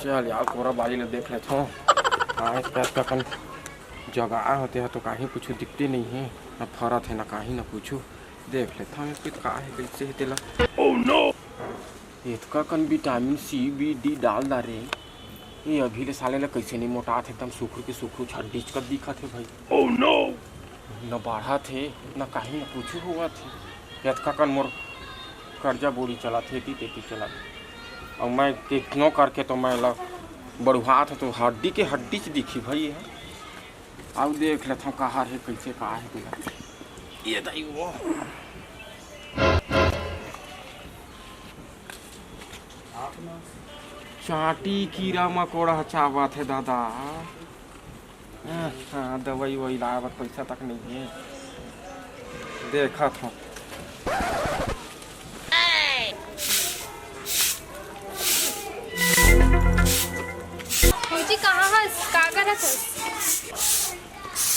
चल यार कोरा बारी ले देख लेते हो। आज का कन जगह होते हैं तो कहीं कुछ दिखते नहीं है, न फरत है न कहीं न कुछ। देख लेता हूँ इसकी का है कैसे है तेला। ओह नो, इसका कन विटामिन सी बी डी डाल दा रे। ये अभी ले साले ले कैसे नहीं मोटा थे, एकदम सुखरू के सुखरू छड्डीच कर दिखा थे भाई। ओह नो, न बढ़ा थे न कहीं न कुछ हुआ थे। इसका कन मोर कर्जा बोरी चला थे तेती चला थे। और मैं कितनों करके तो मैं बढ़ुआ था तो हड्डी के हड्डी से दिखी भाई है। अब देख लेता हूँ कहाँ है कैसे कहाँ है तेरा। ये दाई वो चाटी कीड़ा मकोड़ा चावा थे दादा। हाँ दवाई वही लाया पैसा तक नहीं है। देखा था फौजी कहाँ है? का करत है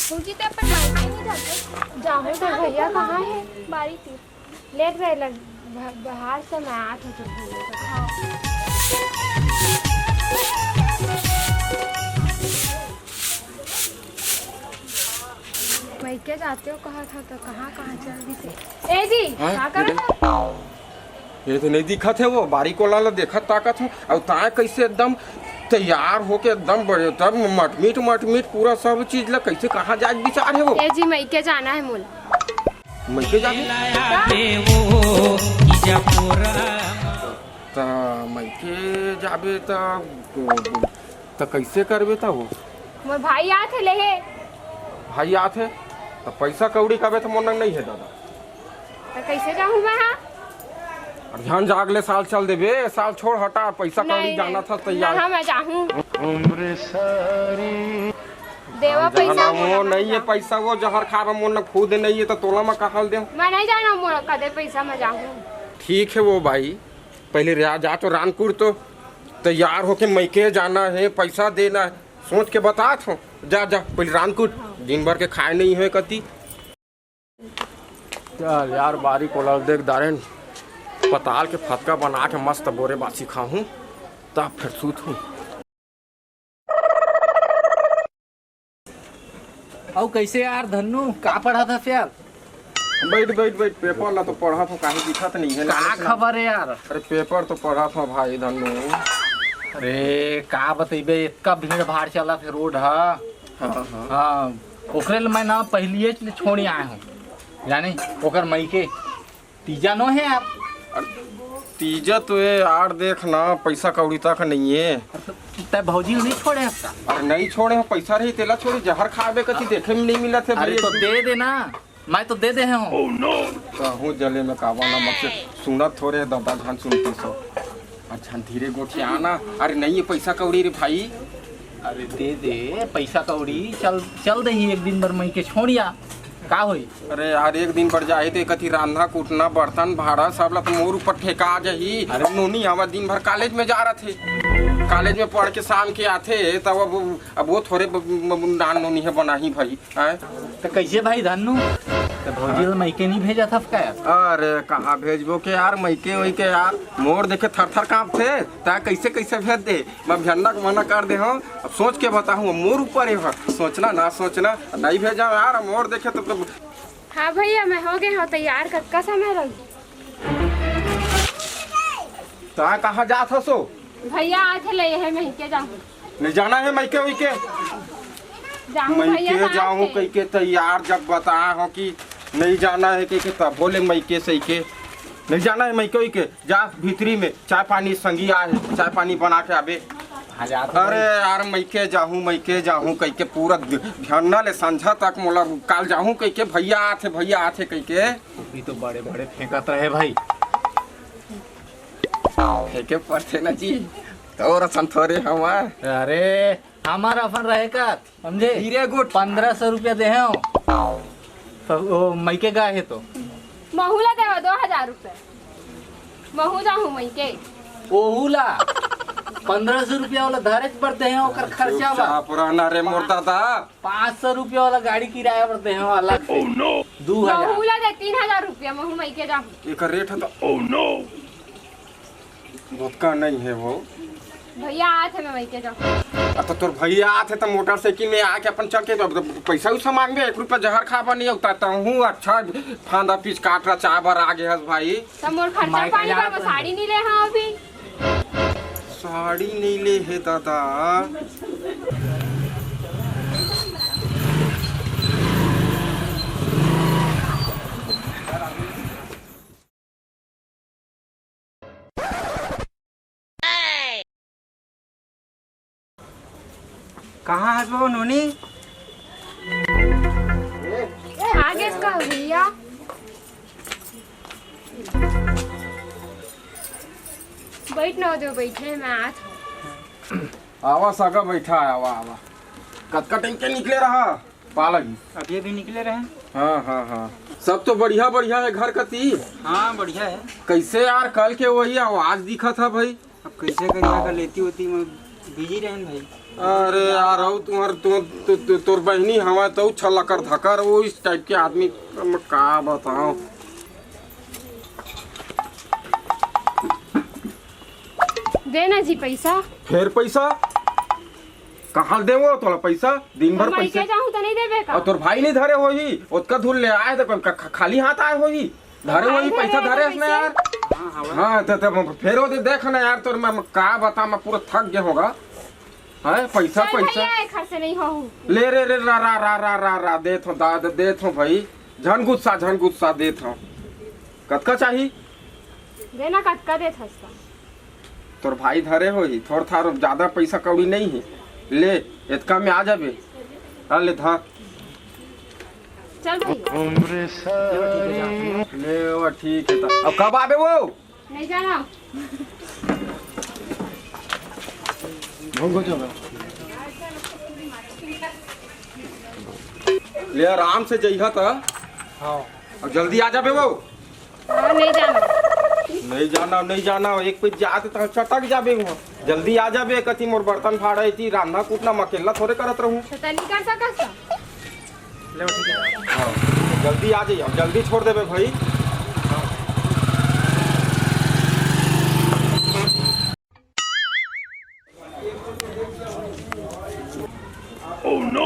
फौजी? ते अपन मायके नहीं जाते? जाहू तो भैया कहाँ है? बारी थी लेट गए लग बाहर से मैं आठ हो चुकी। मायके जाते हो कहा था तो कहाँ कहाँ चल दी थे? ए जी क्या करत है? ये तो नहीं दिखा थे वो बारी को लाला देखा ताकत हूँ। और ताए कैसे एकदम तैयार होके एकदम बड़े तब मटमीट पूरा सब चीज ला कैसे कहाँ जाए विचार है वो। ए जी मैके जाना है मोला। मैके जाबे ता मैके जाबे ता कैसे करबे ता वो? मोर भाई आथे ले है। भाई आथे तो पैसा कौड़ी काबे तो मोनंग नहीं है दादा। तो कैसे जाऊँ मैं? हाँ ध्यान जागले साल चल देबे, साल छोड़ हटा। पैसा कौड़ी जाना था तैयार। हाँ मैं जाऊँ उम्र सारी देवा पैसा वो नहीं है पैसा वो जहर खा रहा मोन खुद नहीं है तो तोला में कहा दे। मैं नहीं जाना मोर कदे पैसा मैं जाऊँ। ठीक है वो भाई पहले रिया जा तो रानपुर तो तैयार होके मैके जाना है, पैसा देना है, सोच के बता थो। जा जा पहले रानपुर दिन भर के खाए नहीं है कति। चल यार बारी को देख दारेन पताल के फतका बना के मस्त बोरे बासी खाऊं तब फिर सूत हूँ। और कैसे यार धन्नू का पढ़ा था फिर? बैठ पेपर ला तो पढ़ा था कहीं दिखत नहीं है। का खबर है यार? अरे पेपर तो पढ़ा था भाई धन्नू। अरे का बतेबे इतना भीड़ भाड़ चला फिर रोड है। हाँ ओकरे मैं ना पहलिए छोड़ी आया हूँ यानी ओकर मई के तीजा नो है यार। तीजा तो ये यार देखना पैसा कौड़ी तक नहीं है। तब भौजी नहीं छोड़े हफ्ता? अरे नहीं छोड़े हैं पैसा रही तेला छोड़ी जहर खावे कति देखे में नहीं मिला थे। अरे तो दे देना मैं तो दे हूँ। ओह नो कहूँ जले में कावा नमक से सुनत थोड़े दादा धान सुनती सो। अच्छा धीरे गोठी आना। अरे नहीं है पैसा कौड़ी रे भाई। अरे दे पैसा कौड़ी चल दे ही एक दिन भर मई के छोड़िया का होई? अरे यार एक दिन पर जाए तो कथी रांधा कूटना बर्तन भाड़ा सब ला तो मोर ऊपर ठेका आ जाही। अरे नोनी हम दिन भर कॉलेज में जा रहे थे, कॉलेज में पढ़ के शाम के आते तब अब वो थोड़े नान नोनी है बना ही भाई। तो कैसे भाई धन्नू तो भौजी मैके नहीं भेजा था क्या? अरे कहाँ भेजबो के यार मैके वही के यार मोर देखे थर कांपते ता कैसे भेज दे। मैं भैया को मना कर दे हूँ। अब सोच के बताऊँ मोर ऊपर है सोचना ना सोचना नहीं भेजा यार मोर देखे तो। हाँ भैया मैं हो गए हो तैयार कक्का समय लगी। ता कहाँ जा था सो? भैया आज ले है मैं के जाऊँ। नहीं जाना है मैके वही के मैके जाऊँ कहीं के तैयार जब बताया हो कि नहीं जाना है कि तब बोले मैके सही के नहीं जाना है मैके वही के जा भीतरी में चाय पानी संगी आए चाय पानी बना के आबे। अरे यार मैके जाऊँ कहीं के पूरा ध्यान ले संझा तक मोला काल जाऊँ कहीं के भैया आथे कहीं के। भी तो बड़े फेंकत रहे भाई फेंके पड़ते ना जी तो रसन थोड़े हमार। अरे हमारा अपन रहे का समझे हीरे गुट 1500 रुपया दे मई के गाय है तो महूला देवा 2000 रुपए महू जाऊँ मई के ओहुला 1500 रुपया वाला धारे पड़ते हैं ओकर खर्चा बा पुराना रे मोर दादा। 500 रुपया वाला गाड़ी किराया पड़ते हैं अलग से। 2000 महूला दे 3000 रुपया महू मई के जाऊँ। एक रेट है तो ओह नो वोदका नहीं है वो भैया आए थे मैं वही के जाऊँ। तो तोर भैया आते तो मोटरसाइकिल में आके अपन चल के तो पैसा उसा मांगबे 1 रुपया जहर खाबा नहीं होता तो हूँ अच्छा फांदा पीच काट रहा चाबर आ गए हस भाई। तब मोर खर्चा पानी पर वो साड़ी नहीं ले हाँ अभी। साड़ी नहीं ले है दादा। कहाँ है वो नोनी? आगे इसका भैया बैठ ना दो बैठे मैं आज। आवा सगा बैठा है आवा आवा कतका टाइम के निकले रहा पालगी अभी अभी निकले रहे। हाँ हाँ हाँ सब तो बढ़िया बढ़िया है घर कती। हाँ बढ़िया है। कैसे यार कल के वही आवाज दिखा था भाई। अब कैसे करिए कर लेती होती मैं बिजी रहन भाई। अरे यार हो तुम्हार तोर बहनी हवा तो छला कर धकर वो इस टाइप के आदमी का बताओ। देना जी पैसा। फिर पैसा कहाँ दे वो तोला पैसा दिन भर पैसे जाऊँ तो नहीं देबे का। और तोर भाई नहीं धरे होही उसका धुल ले आए तो खाली हाथ आए होही धरे होही पैसा धरे इसने यार। हाँ तो फिर वो देख ना यार तोर मैं का बता मैं पूरा थक गया होगा। है पैसा पैसा खर्च नहीं हो ले रे रे रा रा रा रा रा रा देत हो दाद देत हो भाई झन गुस्सा देत हो। कतका चाहिए देना कतका देत हस्ता। तोर भाई धरे हो ही थोड़ थार ज्यादा पैसा कौड़ी नहीं है ले इतका में आ जाबे। हाँ ले धर चल भैया ले वो ठीक है अब कब आबे वो नहीं जाना। ले आराम से जइहा त। हाँ अब जल्दी आ जाबे वो। हाँ नहीं जाना एक पे जाते तो चटक जाबे वहाँ जल्दी आ जाबे कति मोर बर्तन फाड़े थी रांधा कूटना मैं अकेला थोड़े करत रहूं। तो तनी कर सकस ले ठीक है। हाँ जल्दी आ जाइए जल्दी छोड़ देबे भाई। Oh no!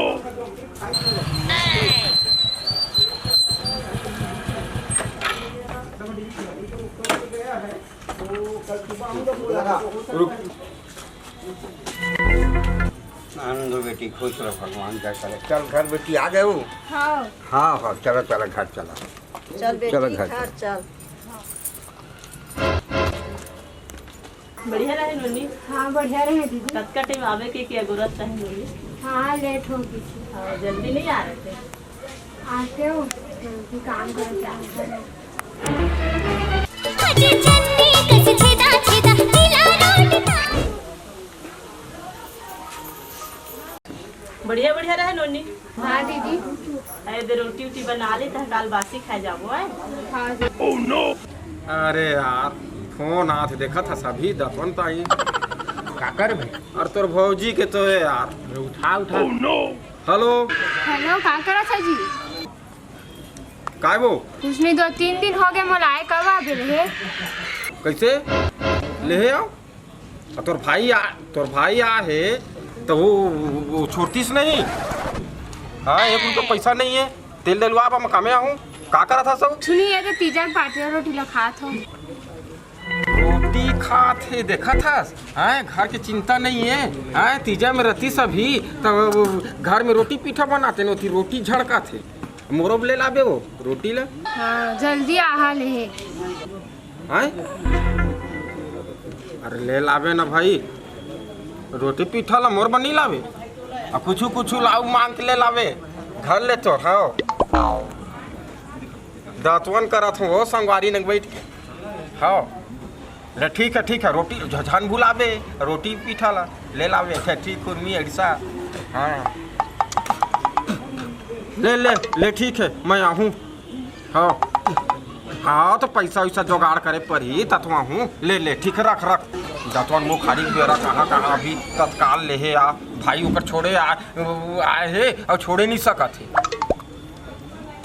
आनंद बेटी खुश रहो भगवान क्या करे। चल घर बेटी आ गए हो। हाँ हाँ हाँ चलो चलो घर चलो। चल बेटी चलो घर घर चल। बढ़िया रहे नोनी। हाँ बढ़िया रहे दीदी। कतका टाइम आवे के क्या जरूरत है नोनी? हाँ लेट हो गई थी। हाँ, जल्दी नहीं आ रहे थे। आते हो काम करते बढ़िया बढ़िया रहे नोनी। हाँ दीदी। अरे रोटी उटी बना ली तो काल बासी खा जाबो है। हाँ दीदी। Oh no! अरे यार फोन हाथ देखा था सभी दफन ताई काकर भाई और तोर भौजी के तो है यार उठा Oh no! हेलो हेलो का करा था जी? काय वो कुछ नहीं 2-3 दिन हो गए मोलाए कब आ गए? कैसे ले आओ तोर भाई आ है तो वो छोड़तीस नहीं। हाँ एक उनको पैसा नहीं है तेल दिलवा मैं कामे आऊँ का करा था सब। सुनिए तो तीजा पार्टी रोटी ला खात हो। रोटी खात है देखा था। हाँ घर की चिंता नहीं है। हाँ तीजा में रहती सभी तो घर में रोटी पीठा बनाते नहीं रोटी झड़का थे मोरब ले लाबे वो रोटी ला। हाँ जल्दी आहा ले। हाँ अरे ले लाबे ना भाई रोटी पीठा ला मोर बनी लावे और कुछ लाऊ मांग के ले लावे घर ले तो। हाँ दातवन करत हो संगवारी नग बैठ के। हाँ ले ठीक है रोटी झन भुलावे रोटी पीठा ला ले लावे ठेठी कुर्मी ऐसा। हाँ ले ठीक है मैं आहूँ। हाँ तो पैसा वैसा जुगाड़ करे पड़ी तत्वा हूँ ले ठीक है रख जतवन मुँह खाली बेरा कहाँ अभी तत्काल ले आ भाई ऊपर छोड़े आए है और छोड़े नहीं सका थे।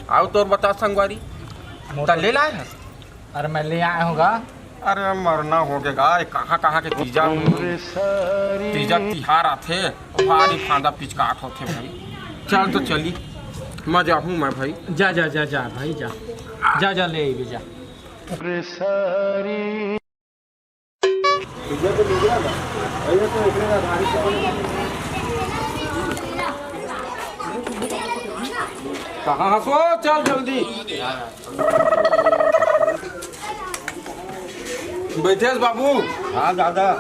आओ तो बता संगवारी ले लाए है। अरे मैं ले आया हूँगा अरे मरना हो गया गाय, कहाँ कहाँ के तीजा तिहार आथे, भारी फांदा पिचकाट होथे भाई। चल तो चली, मैं जाहूँ मैं भाई। जा जा जा जा भाई जा जा जा ले आइए जा। कहाँ हंसो, चल जल्दी बैठेस बाबू। हाँ दादा,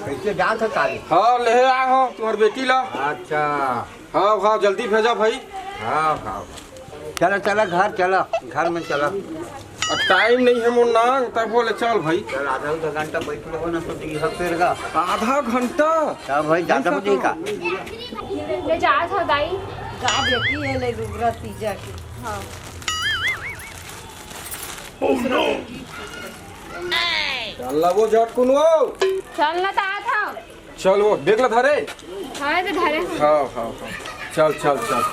कैसे जा था काले? हाँ ले आए हो तुम्हारी बेटी ला। अच्छा। हाँ हाँ जल्दी भेजा भाई। हाँ हाँ चला चला घर चला, घर में चला। अब टाइम नहीं है मुन्ना, तब बोले चल भाई। चल आधा घंटा बैठ लो ना तो फिर का आधा घंटा तब भाई ज्यादा बजे का ले जा था दाई। का बेटी है ले रुगरा तीजा की। हाँ चल वो झट कुनो, चलना तो आ था। चल वो देख ला धरे। हाँ तो धरे हाँ हाँ हाँ चल चल चल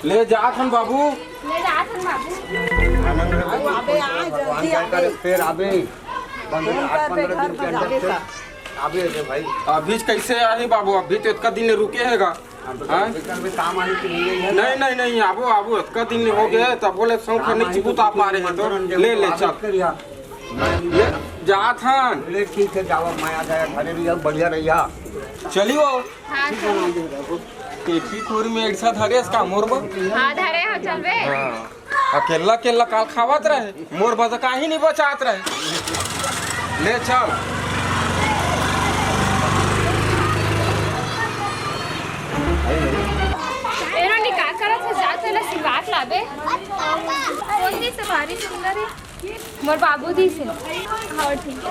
ले जा हम बाबू। ले जा था बाबू। अबे आ जल्दी आ फिर आबे फोन कर पे घर पर जाबे का। आबे रे भाई। अभी कैसे आई बाबू, अभी तो इतना दिन रुके हैगा। हाँ? काम आने के लिए नहीं नहीं नहीं आबो आबो, इतना दिन हो गए तब बोले सौंफ नहीं चिबूत आप आ रहे हैं तो ले ले चल ले जा था। ले ठीक है जाओ, मैं आ जाए घरे भी बढ़िया रहिया। चलियो हाँ चल। पेटी तोरी में एक साथ हरेस का मोरबा। हाँ धरे हो चल बे। हाँ अकेला अकेला काल खावत रहे, मोर बजा का ही नहीं बचात रहे। ले चल एरो निकाल कर से जाते ना सिंगार लाबे। कौन दी से भारी सुंदर है मोर बाबू दी से। हाँ ठीक है।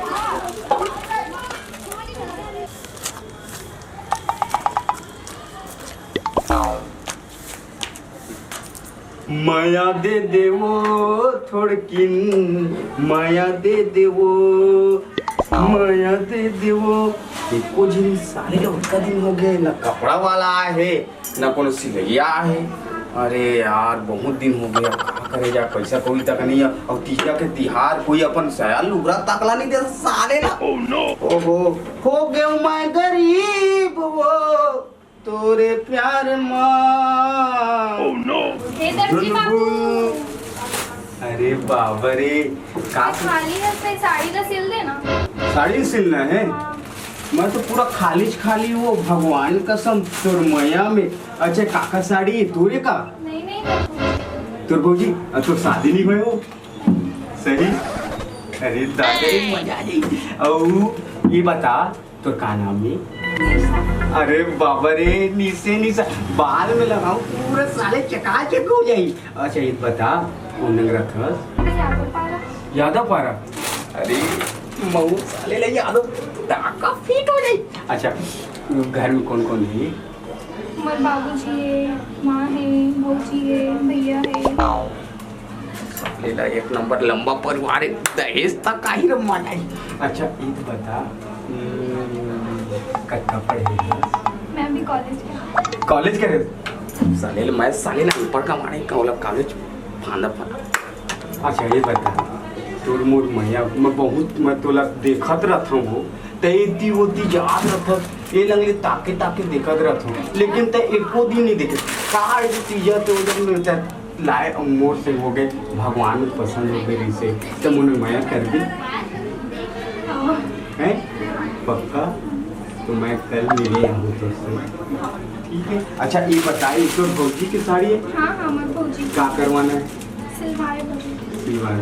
माया दे देवो थोड़किन, माया दे देवो, माया दे देवो। एको दिन साले का उतना दिन हो गए, ना कपड़ा वाला आए है ना कोनो सिलैया है। अरे यार बहुत दिन हो गया, क्या करे जा, पैसा कोई तक नहीं है। और तीजा के तिहार कोई अपन सयाल लुगरा तकला नहीं दे साले ना। ओहो हो गया मैं गरीब वो तोरे प्यार माँ। हे दर्जी बाबू। अरे बाबा रे, का खाली है पे साड़ी का सिल देना। साड़ी सिलना है? मैं तो पूरा खाली वो भगवान कसम तोर मैया में। अच्छा काका साड़ी है तोरे का? नहीं नहीं तोर भौजी तोर शादी नहीं हुए हो सही? अरे दादा मजा आ गई। और ये बता तोर का नाम है? अरे बाबा रे, निसे निशा बाल में लगाऊं पूरा साले चकाचक हो जाई। अच्छा ये बता कौन नंग रखस? यादव पारा। अरे मऊ साले ले यादव टाका फिट हो जाई। अच्छा घर में कौन कौन है? मोर बाबूजी है, माँ है, भौजी है, भैया है। लेला एक नंबर लंबा परिवार है, दहेज तक का ही रम्मा जाई। अच्छा ये बता कितना पढ़े? मैं भी कॉलेज करे साले मैं साले ना ऊपर का मारे कॉलेज फांदा फांदा। अच्छा ये बता तोर मोर मैया मैं बहुत मैं तोला देखत रहता हूँ, तैती होती याद रहत ये लगले ताके ताके देखत रहता हूँ, लेकिन ते एको दिन नहीं देखे। कहाँ तीजा तो उधर लाए मोर से हो गए, भगवान पसंद हो गई से तो मुझे मैया कर दी है पक्का। तो मैं कल मिले हूँ तो ठीक है। अच्छा ये बताइए तो भौजी की साड़ी है? हाँ हाँ मोर भौजी। क्या करवाना है? सिलवाए भौजी। सिलवाए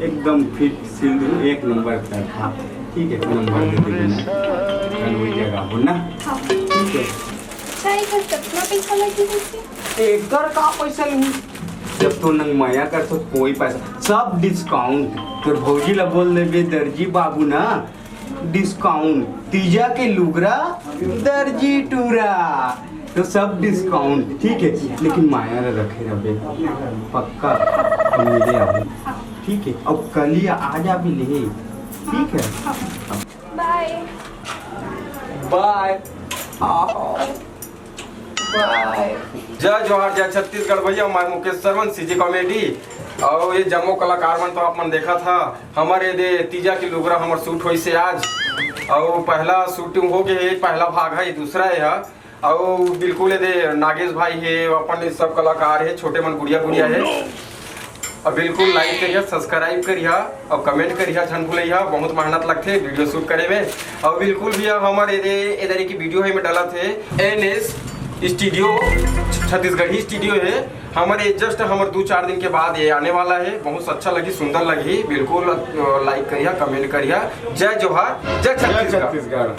एकदम फिट सिल दूँ एक नंबर का था। ठीक है नंबर दे देना कल वही जगह हो ना। हाँ ठीक है। सही कर कितना पैसा लगी? एकर का पैसा नहीं, जब तो नंग माया कर तो कोई पैसा सब डिस्काउंट। तो भौजी ला बोल दे दर्जी बाबू ना डिस्काउंट, तीजा के लुगरा दर्जी टूरा तो सब डिस्काउंट। ठीक है लेकिन माया ला रखे रहे पक्का हम मिले आए। ठीक है अब कल ही आ जा भी ले। ठीक है बाय बाय बाय। जय जोहार जय छत्तीसगढ़ भैया, मैं मुकेश सरवन सीजी कॉमेडी। और ये जम्मो कलाकार मन तो आप मन देखा था हमारे दे तीजा की लुगरा हमार शूट हुई से आज और पहला शूटिंग हो गए पहला भाग है दूसरा है और बिल्कुल ये दे नागेश भाई है अपन सब कलाकार है छोटे मन गुड़िया गुड़िया है और बिल्कुल लाइक करिए सब्सक्राइब करिए और कमेंट करिए झन भूलिए बहुत मेहनत लगते वीडियो शूट करे में और बिल्कुल भी हमारे इधर की वीडियो है में डाला थे NS स्टूडियो छत्तीसगढ़ी स्टूडियो है हमारे जस्ट हमारे 2-4 दिन के बाद ये आने वाला है बहुत अच्छा लगी सुंदर लगी बिल्कुल लाइक करिए कमेंट करिए जय जोहार जय छत्तीसगढ़।